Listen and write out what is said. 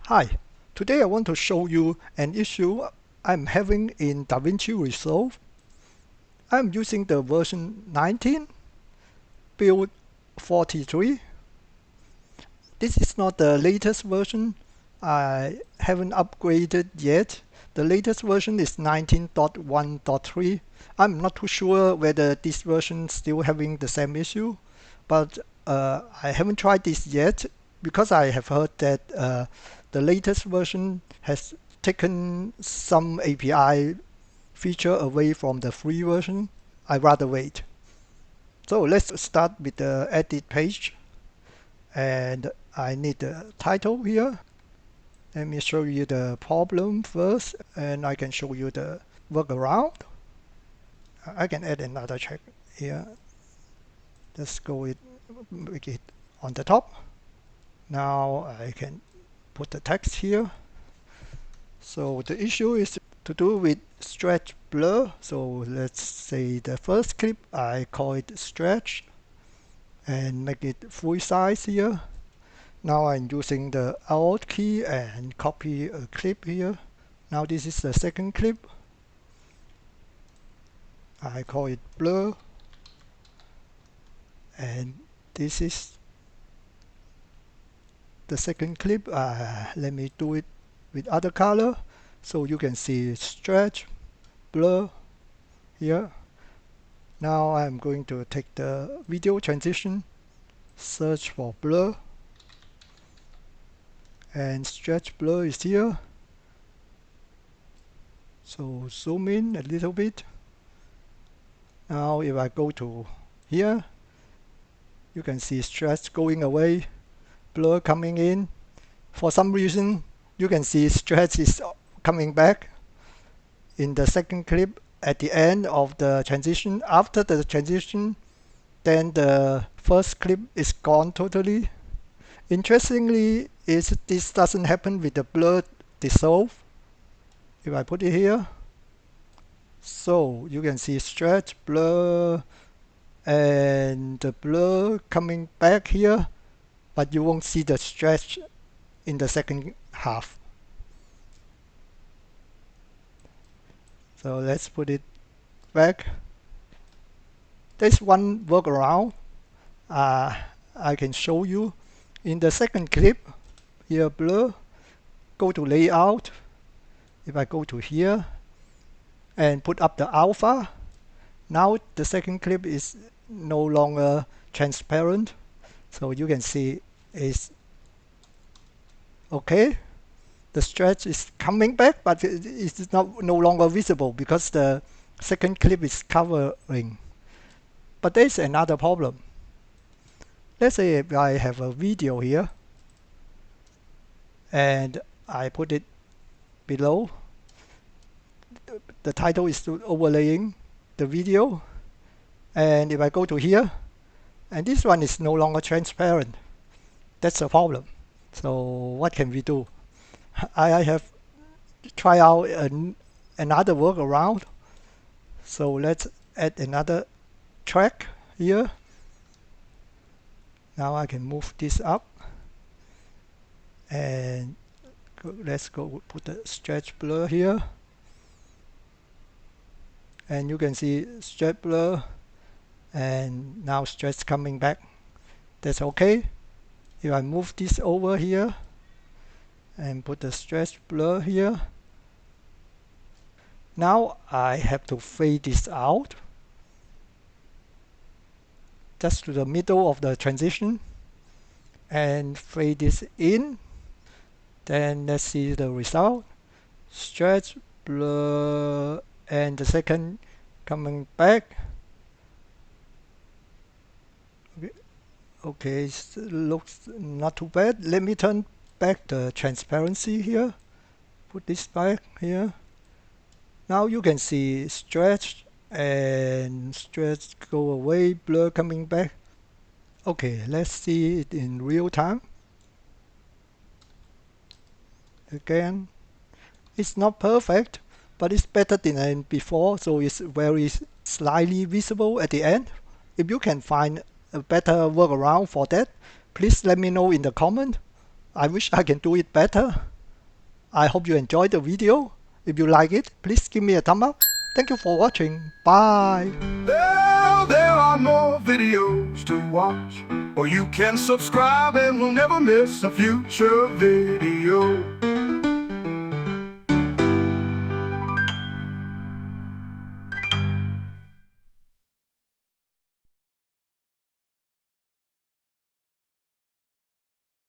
Hi, today I want to show you an issue I'm having in Davinci Resolve. I'm using the version 19, build 43. This is not the latest version. I haven't upgraded yet. The latest version is 19.1.3. I'm not too sure whether this version is still having the same issue, but I haven't tried this yet because I have heard that the latest version has taken some API feature away from the free version. I'd rather wait. So let's start with the edit page, and I need the title here. Let me show you the problem first, and I can show you the workaround. I can add another check here. Let's make it on the top. Now I can put the text here. So the issue is to do with stretch blur. So let's say the first clip, I call it stretch and make it full size here. Now I'm using the Alt key and copy a clip here. Now this is the second clip. I call it blur. And this is the second clip. Let me do it with other color. So you can see stretch, blur here. Now I'm going to take the video transition, search for blur, and stretch blur is here. So zoom in a little bit. Now if I go to here, you can see stretch going away, blur coming in. For some reason, you can see stretch is coming back in the second clip at the end of the transition. After the transition, then the first clip is gone totally. Interestingly, this doesn't happen with the blur dissolve. If I put it here, so you can see stretch, blur, and the blur coming back here, but you won't see the stretch in the second half. So let's put it back. There's one workaround I can show you. In the second clip, here blur, go to layout. If I go to here and put up the alpha, now the second clip is no longer transparent. So you can see it's okay. The stretch is coming back, but it's no longer visible because the second clip is covering. But there's another problem. Let's say if I have a video here and I put it below, the title is overlaying the video, and if I go to here, and this one is no longer transparent, that's a problem. So what can we do? I have tried out another workaround. So let's add another track here. Now I can move this up, and let's go put the stretch blur here, and you can see stretch blur, and now stretch coming back. That's okay. If I move this over here and put the stretch blur here, now I have to fade this out just to the middle of the transition and fade this in. Then let's see the result. Stretch, blur, and the second coming back. Okay, it looks not too bad. Let me turn back the transparency here. Put this back here. Now you can see stretch and stretch go away, blur coming back. Okay, let's see it in real time. Again, it's not perfect, but it's better than before, so it's very slightly visible at the end. If you can find a better workaround for that, please let me know in the comment. I wish I can do it better. I hope you enjoyed the video. If you like it, please give me a thumb up. Thank you for watching. Bye. There are more videos to watch, or you can subscribe and we'll never miss a future video.